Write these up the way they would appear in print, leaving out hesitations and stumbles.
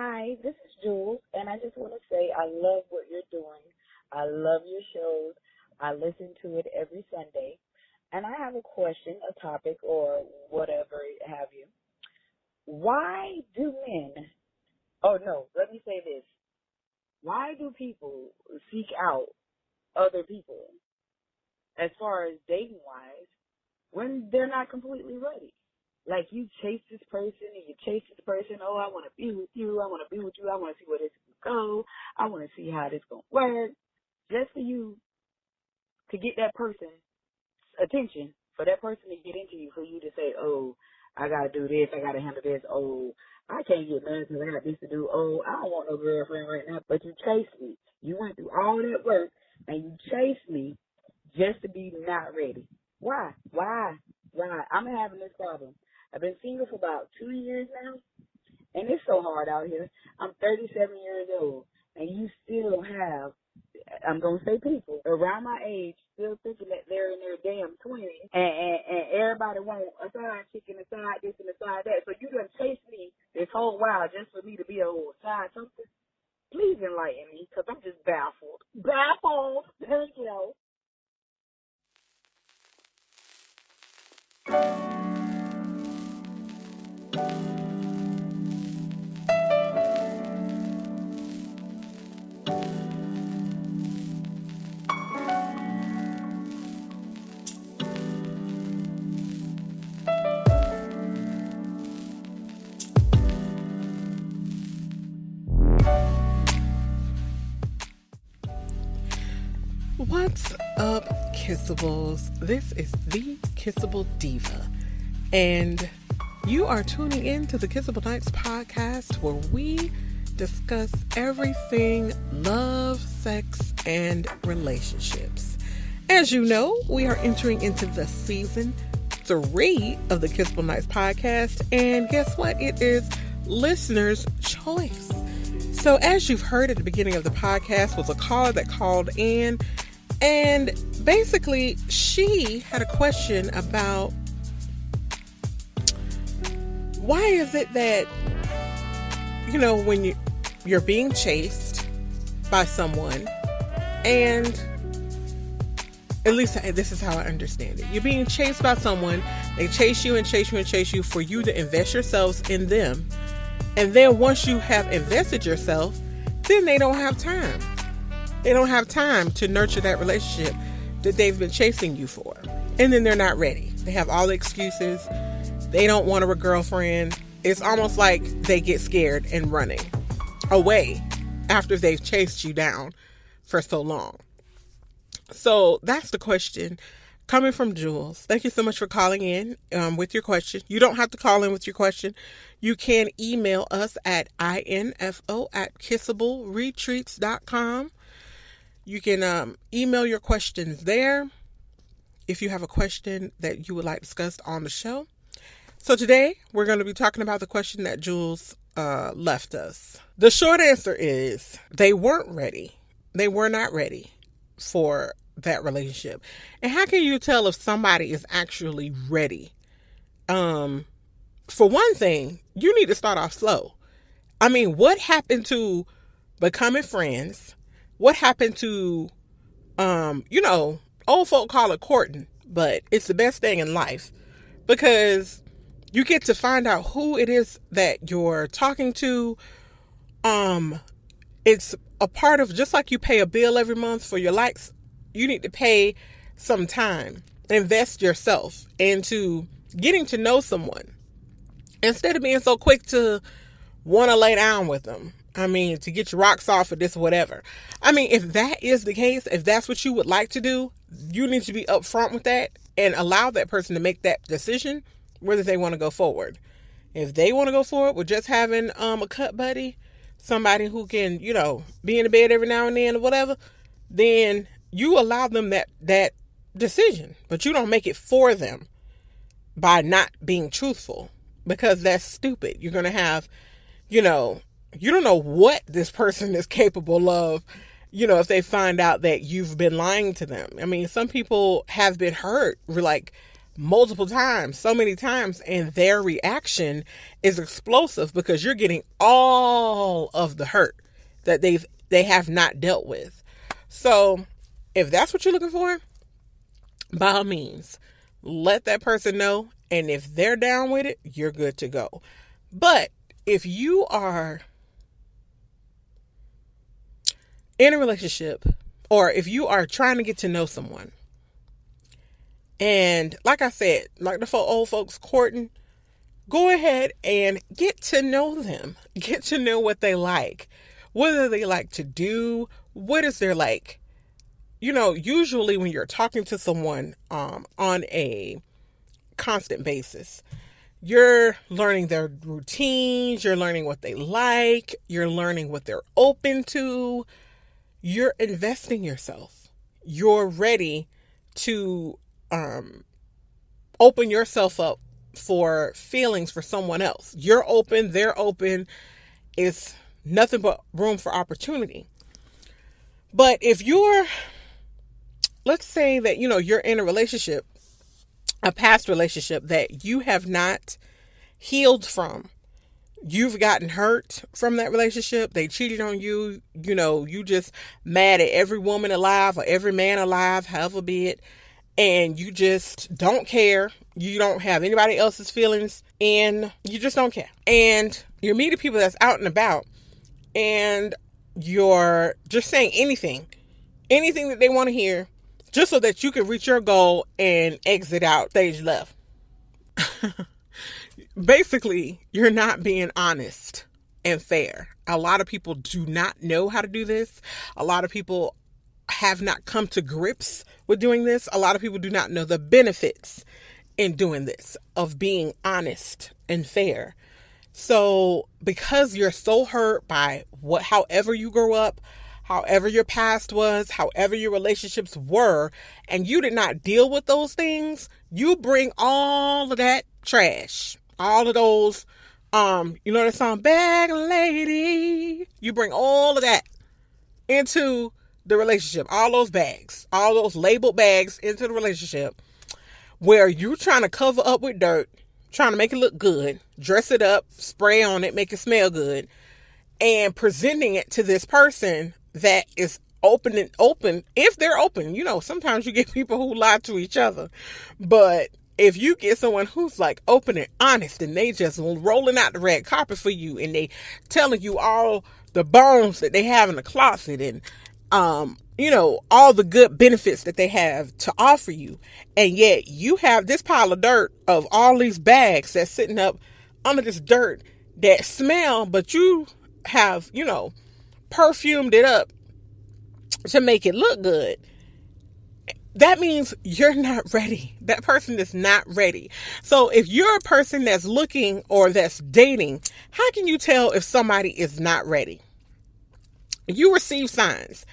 Hi, this is Jules, and I just want to say I love what you're doing. I love your shows. I listen to it every Sunday. And I have a question, a topic, or whatever have you. Why do men, oh no, let me say this. Why do people seek out other people as far as dating wise when they're not completely ready? Like you chase this person and you chase this person. Oh, I want to be with you. I want to be with you. I want to see where this can go. I want to see how this going to work. Just for you to get that person's attention, for that person to get into you, for you to say, oh, I got to do this. I got to handle this. Oh, I can't get married because I got this to do. Oh, I don't want no girlfriend right now. But you chased me. You went through all that work and you chased me just to be not ready. Why? I'm having this problem. I've been single for about 2 years now, and it's so hard out here. I'm 37 years old, and you still have, I'm going to say people, around my age, still thinking that they're in their damn 20s, and everybody wants a side chick and a side this and a side that. So you done chased me this whole while just for me to be a little side something? Please enlighten me, because I'm just baffled. Baffled! Thank you. What's up, Kissables? This is the Kissable Diva, and you are tuning in to the Kissable Nights podcast, where we discuss everything love, sex, and relationships. As you know, we are entering into the season 3 of the Kissable Nights podcast, and guess what? It is listener's choice. So as you've heard at the beginning of the podcast was a caller that called in, and basically she had a question about why is it that, when you're being chased by someone, and at least this is how I understand it. You're being chased by someone, they chase you and chase you and chase you for you to invest yourselves in them. And then once you have invested yourself, then they don't have time. They don't have time to nurture that relationship that they've been chasing you for. And then they're not ready. They have all the excuses. They don't want a girlfriend. It's almost like they get scared and running away after they've chased you down for so long. So that's the question coming from Jules. Thank you so much for calling in with your question. You don't have to call in with your question. You can email us at info@kissableretreats.com. You can email your questions there if you have a question that you would like discussed on the show. So today we're going to be talking about the question that Jules left us. The short answer is they weren't ready. They were not ready for that relationship. And how can you tell if somebody is actually ready? For one thing, you need to start off slow. I mean, what happened to becoming friends? What happened to, old folk call it courting, but it's the best thing in life because you get to find out who it is that you're talking to. It's a part of, just like you pay a bill every month for your likes, you need to pay some time, invest yourself into getting to know someone instead of being so quick to want to lay down with them. I mean, to get your rocks off or this or whatever. I mean, if that is the case, if that's what you would like to do, you need to be upfront with that and allow that person to make that decision whether they want to go forward. If they want to go forward with just having a cut buddy, somebody who can, be in the bed every now and then or whatever, then you allow them that decision. But you don't make it for them by not being truthful, because that's stupid. You're going to have, you don't know what this person is capable of, if they find out that you've been lying to them. I mean, some people have been hurt, like multiple times, so many times, and their reaction is explosive because you're getting all of the hurt that they have not dealt with. So if that's what you're looking for, by all means, let that person know, and if they're down with it, you're good to go. But if you are in a relationship, or if you are trying to get to know someone, and like I said, like the old folks courting, go ahead and get to know them. Get to know what they like. What do they like to do? What is their like? Usually when you're talking to someone on a constant basis, you're learning their routines, you're learning what they like, you're learning what they're open to. You're investing yourself. You're ready to open yourself up for feelings for someone else. You're open, they're open. It's nothing but room for opportunity. But if let's say that, you're in a relationship, a past relationship that you have not healed from. You've gotten hurt from that relationship. They cheated on you. You just mad at every woman alive or every man alive, however be it. And you just don't care. You don't have anybody else's feelings, and you just don't care. And you're meeting people that's out and about, and you're just saying anything that they want to hear, just so that you can reach your goal and exit out stage left. Basically, you're not being honest and fair. A lot of people do not know how to do this. A lot of people have not come to grips with doing this. A lot of people do not know the benefits in doing this, of being honest and fair. So because you're so hurt by however you grew up, however your past was, however your relationships were, and you did not deal with those things, you bring all of that trash, all of those, that song, Bag Lady, you bring all of that into the relationship, all those bags, all those labeled bags into the relationship, where you're trying to cover up with dirt, trying to make it look good, dress it up, spray on it, make it smell good, and presenting it to this person that is open, if they're open. Sometimes you get people who lie to each other, but if you get someone who's like open and honest, and they just rolling out the red carpet for you, and they telling you all the bones that they have in the closet, and all the good benefits that they have to offer you, and yet you have this pile of dirt of all these bags that's sitting up under this dirt that smell, but you have, perfumed it up to make it look good. That means you're not ready. That person is not ready. So if you're a person that's looking or that's dating, how can you tell if somebody is not ready? You receive signs.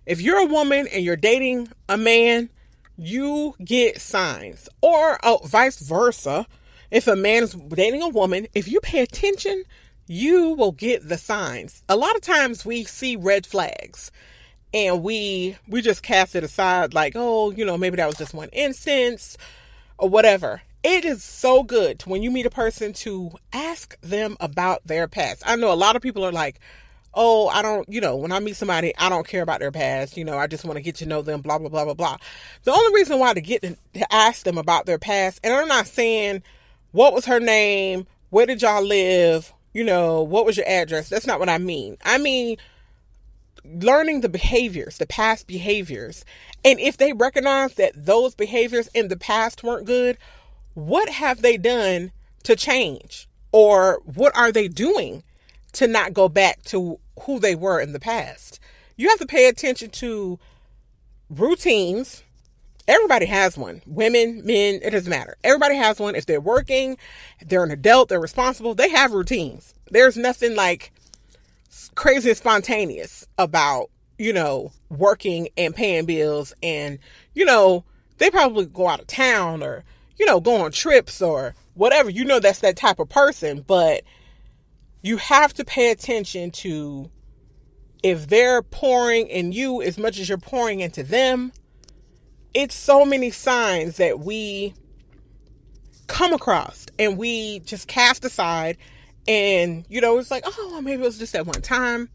If you're a woman and you're dating a man, you get signs. Or vice versa. If a man is dating a woman, if you pay attention, you will get the signs. A lot of times we see red flags, and we just cast it aside like, oh, maybe that was just one instance or whatever. It is so good when you meet a person to ask them about their past. I know a lot of people are like, oh, I don't, when I meet somebody, I don't care about their past. I just want to get to know them, blah, blah, blah, blah, blah. The only reason why to ask them about their past, and I'm not saying what was her name, where did y'all live, what was your address? That's not what I mean. I mean, learning the behaviors, the past behaviors. And if they recognize that those behaviors in the past weren't good, what have they done to change? Or what are they doing to not go back to who they were in the past? You have to pay attention to routines. Everybody has one. Women, men, it doesn't matter. Everybody has one. If they're working, they're an adult, they're responsible, they have routines. There's nothing like crazy and spontaneous about, working and paying bills, and, they probably go out of town or, go on trips or whatever. That's that type of person, but you have to pay attention to if they're pouring in you as much as you're pouring into them. It's so many signs that we come across and we just cast aside, and, it's like, oh, well, maybe it was just that one time.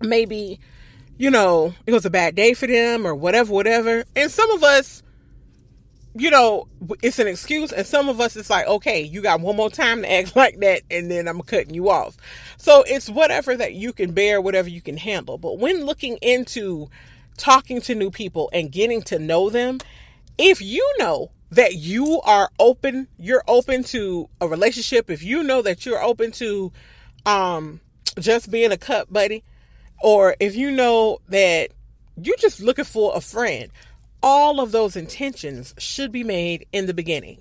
Maybe, it was a bad day for them or whatever. And some of us, it's an excuse, and some of us it's like, okay, you got one more time to act like that, and then I'm cutting you off. So it's whatever that you can bear, whatever you can handle. But when looking into talking to new people and getting to know them, if you know that you are open, you're open to a relationship, if you know that you're open to just being a cut buddy, or if you know that you're just looking for a friend, all of those intentions should be made in the beginning.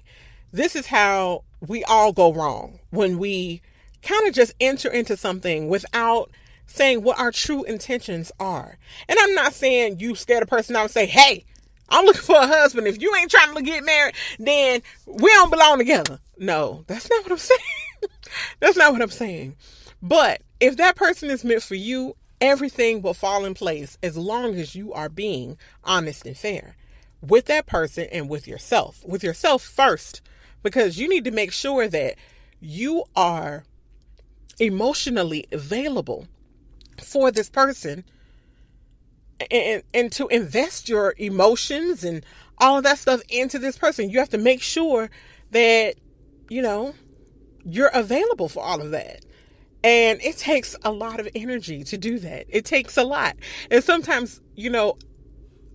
This is how we all go wrong, when we kind of just enter into something without saying what our true intentions are. And I'm not saying you scare the person out and say, hey, I'm looking for a husband. If you ain't trying to get married, then we don't belong together. No, that's not what I'm saying. That's not what I'm saying. But if that person is meant for you, everything will fall in place as long as you are being honest and fair with that person and with yourself. With yourself first, because you need to make sure that you are emotionally available for this person, and to invest your emotions and all of that stuff into this person. You have to make sure that, you're available for all of that. And it takes a lot of energy to do that. It takes a lot. And sometimes,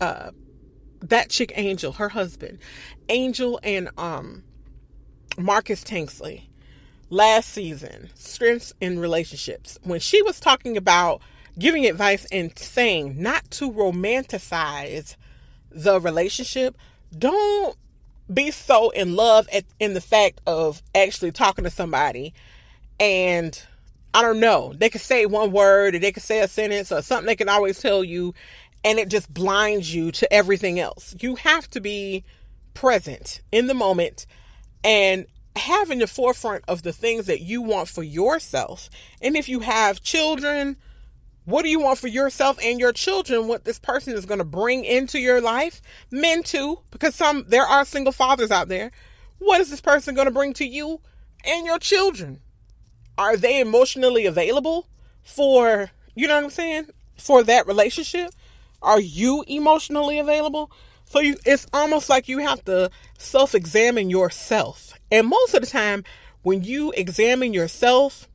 that chick Angel, her husband, Angel and Marcus Tanksley, last season, Strengths in Relationships, when she was talking about giving advice and saying not to romanticize the relationship, don't be so in love in the fact of actually talking to somebody, and I don't know, they could say one word, or they could say a sentence or something they can always tell you, and it just blinds you to everything else. You have to be present in the moment and have in the forefront of the things that you want for yourself. And if you have children, what do you want for yourself and your children? What this person is going to bring into your life? Men too, because there are single fathers out there. What is this person going to bring to you and your children? Are they emotionally available for, what I'm saying, for that relationship? Are you emotionally available? So it's almost like you have to self-examine yourself. And most of the time, when you examine yourself,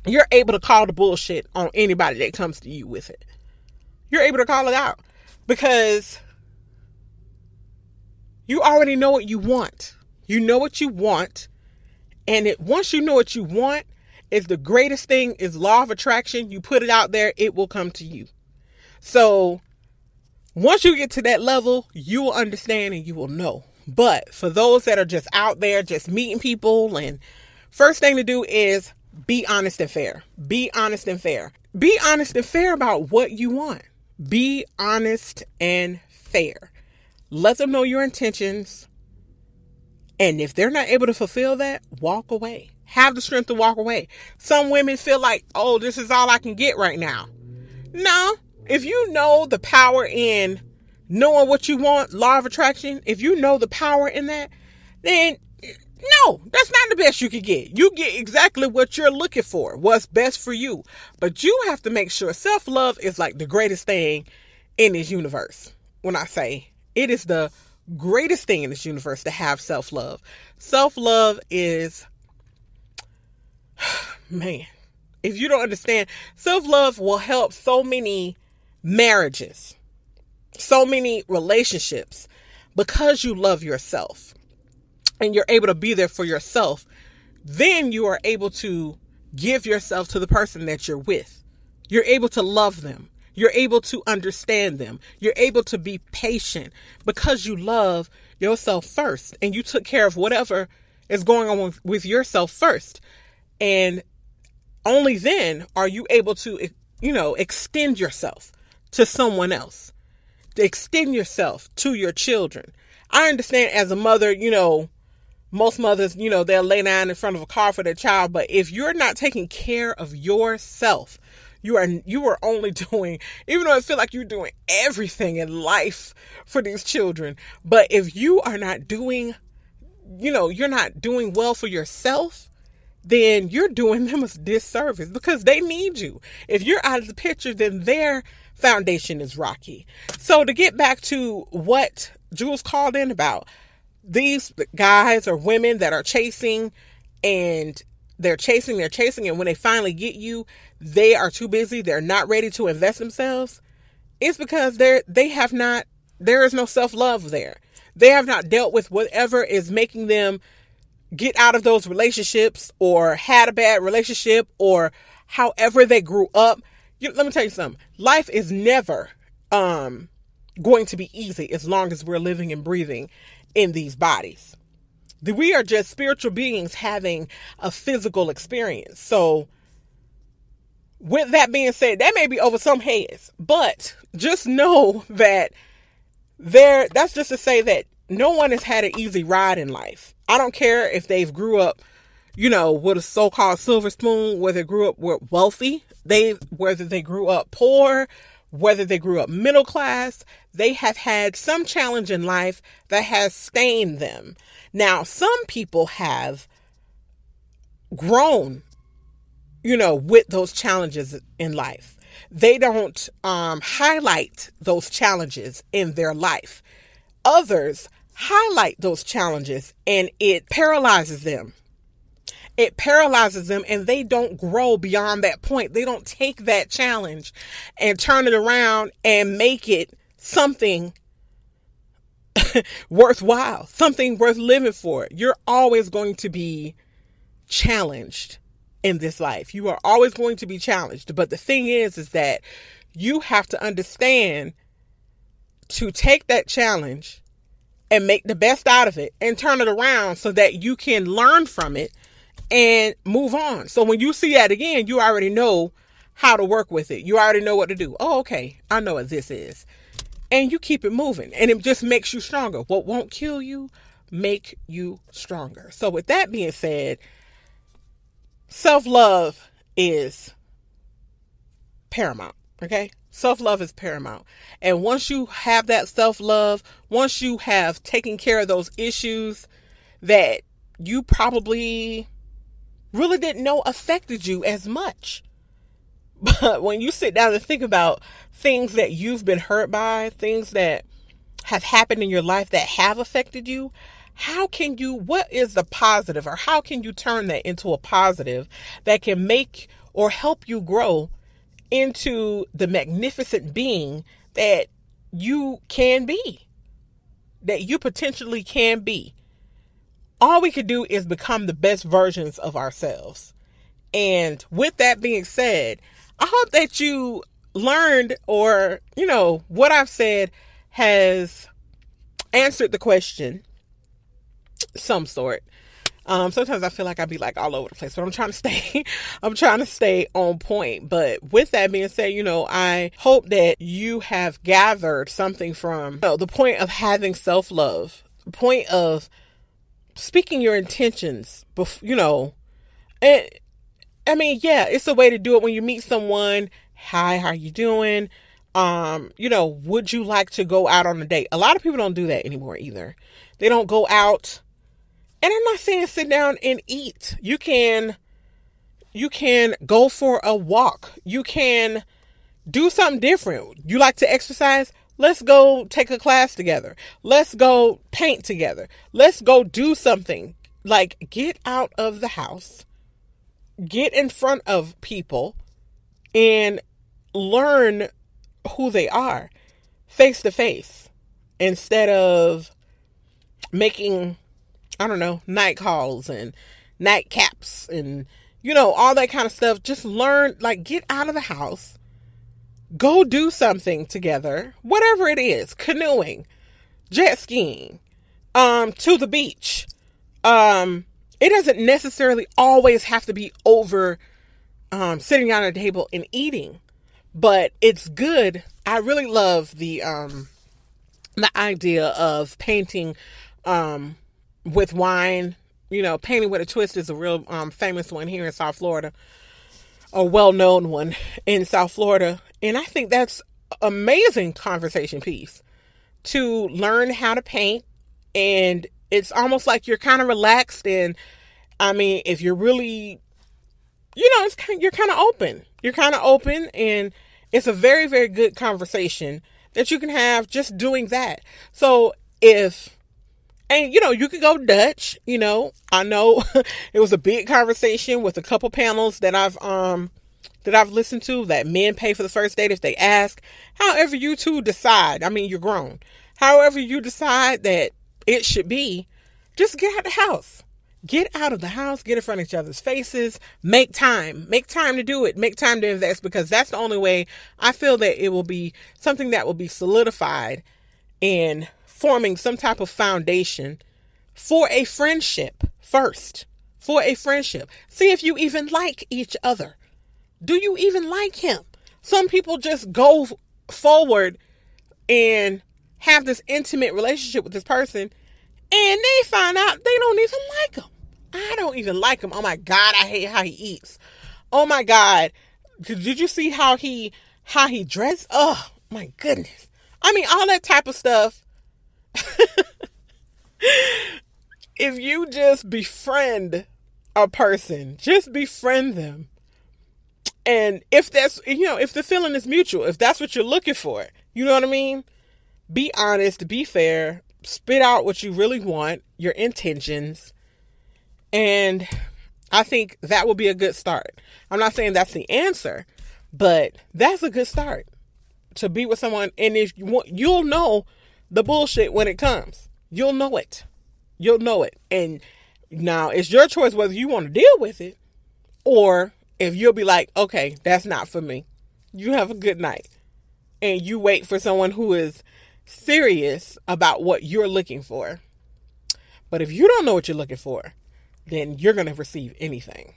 you're able to call the bullshit on anybody that comes to you with it. You're able to call it out because you already know what you want. You know what you want. And once you know what you want, is the greatest thing is law of attraction. You put it out there, it will come to you. So once you get to that level, you will understand and you will know. But for those that are just out there, just meeting people, and first thing to do is be honest and fair. Be honest and fair. Be honest and fair about what you want. Be honest and fair. Let them know your intentions. And if they're not able to fulfill that, walk away. Have the strength to walk away. Some women feel like, oh, this is all I can get right now. No. If you know the power in knowing what you want, law of attraction, if you know the power in that, then no, that's not the best you could get. You get exactly what you're looking for, what's best for you. But you have to make sure self-love is like the greatest thing in this universe. When I say it is the greatest thing in this universe to have self-love. Self-love is, man, if you don't understand, self-love will help so many marriages, so many relationships, because you love yourself and you're able to be there for yourself. Then you are able to give yourself to the person that you're with. You're able to love them. You're able to understand them. You're able to be patient because you love yourself first and you took care of whatever is going on with yourself first. And only then are you able to, extend yourself to someone else, to extend yourself to your children. I understand as a mother, most mothers, they'll lay down in front of a car for their child. But if you're not taking care of yourself, you are only doing, even though I feel like you're doing everything in life for these children. But if you are not doing you're not doing well for yourself, then you're doing them a disservice because they need you. If you're out of the picture, then their foundation is rocky. So to get back to what Jules called in about, these guys or women that are chasing and they're chasing, and when they finally get you, they are too busy. They're not ready to invest themselves. It's because there is no self-love there. They have not dealt with whatever is making them get out of those relationships or had a bad relationship or however they grew up. Let me tell you something. Life is never going to be easy as long as we're living and breathing in these bodies. We are just spiritual beings having a physical experience. So with that being said, that may be over some heads, but just know that that's just to say that no one has had an easy ride in life. I don't care if they've grew up, with a so-called silver spoon, whether they grew up wealthy, whether they grew up poor, whether they grew up middle class, they have had some challenge in life that has stained them. Now, some people have grown, with those challenges in life. They don't highlight those challenges in their life. Others highlight those challenges and it paralyzes them. And they don't grow beyond that point. They don't take that challenge and turn it around and make it something worthwhile, something worth living for. You're always going to be challenged in this life. You are always going to be challenged. But the thing is that you have to understand to take that challenge and make the best out of it and turn it around so that you can learn from it and move on. So when you see that again, you already know how to work with it. You already know what to do. Oh, okay. I know what this is. And you keep it moving and it just makes you stronger. What won't kill you, make you stronger. So with that being said, self-love is paramount. Okay. Self-love is paramount. And once you have that self-love, once you have taken care of those issues that you probably really didn't know affected you as much. But when you sit down and think about things that you've been hurt by, things that have happened in your life that have affected you, what is the positive, or how can you turn that into a positive that can make or help you grow into the magnificent being that you can be, that you potentially can be? All we can do is become the best versions of ourselves. And with that being said, I hope that you learned, or, what I've said has answered the question, some sort. Sometimes I feel like I be like all over the place, but I'm trying to stay on point. But with that being said, I hope that you have gathered something from the point of having self-love, the point of speaking your intentions, and I mean, yeah, it's a way to do it when you meet someone. Hi, how you doing? Would you like to go out on a date? A lot of people don't do that anymore either. They don't go out. And I'm not saying sit down and eat. You can go for a walk. You can do something different. You like to exercise? Let's go take a class together. Let's go paint together. Let's go do something. Like, get out of the house. Get in front of people and learn who they are face to face, instead of making, night calls and night caps and, all that kind of stuff. Just learn, get out of the house, go do something together, whatever it is, canoeing, jet skiing, to the beach. It doesn't necessarily always have to be over sitting down at a table and eating, but it's good. I really love the idea of painting with wine. Painting with a twist is a real famous one here in South Florida, a well-known one in South Florida. And I think that's amazing conversation piece to learn how to paint and It's almost like you're kind of relaxed. And I mean, if you're really, you're kind of open. You're kind of open, and it's a very, very good conversation that you can have just doing that. So you could go Dutch, I know it was a big conversation with a couple panels that I've listened to, that men pay for the first date if they ask. However you two decide, I mean, you're grown. However you decide that it should be, just get out of the house. Get out of the house, get in front of each other's faces, make time to do it, make time to invest, because that's the only way I feel that it will be something that will be solidified in forming some type of foundation for a friendship first. For a friendship. See if you even like each other. Do you even like him? Some people just go forward and have this intimate relationship with this person, and they find out they don't even like him. I don't even like him. Oh my God, I hate how he eats. Oh my God, did you see how he dressed? Oh my goodness. I mean, all that type of stuff. If you just befriend a person, just befriend them. And if that's, if the feeling is mutual, if that's what you're looking for, you know what I mean? Be honest, be fair, spit out what you really want, your intentions. And I think that will be a good start. I'm not saying that's the answer, but that's a good start to be with someone. And if you'll know the bullshit when it comes, you'll know it. You'll know it. And now it's your choice whether you want to deal with it, or if you'll be like, okay, that's not for me. You have a good night. And you wait for someone who is serious about what you're looking for. But if you don't know what you're looking for, then you're going to receive anything.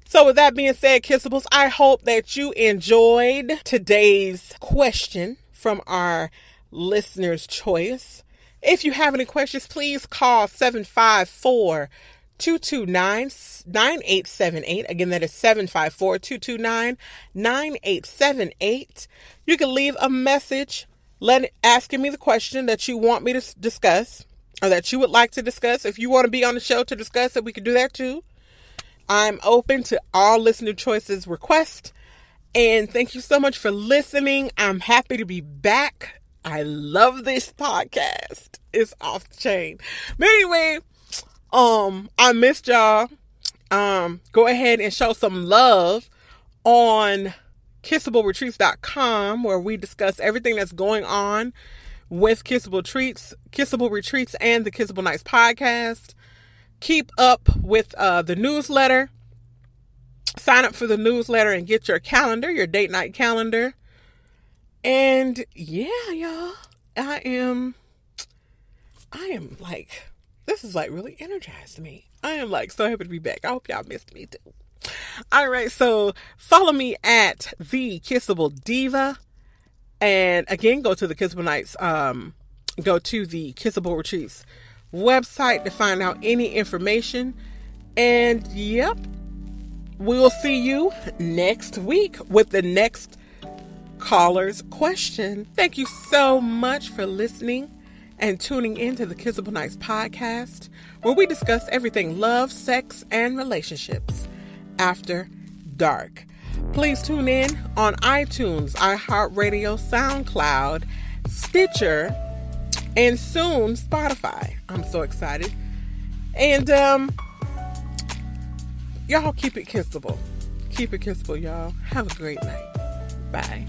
So with that being said, Kissables, I hope that you enjoyed today's question from our listener's choice. If you have any questions, please call 754-229-9878. Again, that is 754-229-9878. You can leave a message asking me the question that you want me to discuss, or that you would like to discuss. If you want to be on the show to discuss it, we can do that too. I'm open to all listener choices requests. And thank you so much for listening. I'm happy to be back. I love this podcast. It's off the chain. But anyway, I missed y'all. Go ahead and show some love on KissableRetreats.com, where we discuss everything that's going on with Kissable Retreats, and the Kissable Nights podcast. Keep up with the newsletter. Sign up for the newsletter and get your calendar, your date night calendar. And yeah, y'all, I am like, this is like really energized me. I am like so happy to be back. I hope y'all missed me too. All right, so follow me at the Kissable Diva. And again, go to the Kissable Nights, go to the Kissable Retreats website to find out any information. And yep, we will see you next week with the next caller's question. Thank you so much for listening and tuning into the Kissable Nights podcast, where we discuss everything love, sex, and relationships after dark. Please tune in on iTunes, iHeartRadio, SoundCloud, Stitcher, and soon Spotify. I'm so excited. And y'all keep it kissable. Keep it kissable, y'all. Have a great night. Bye.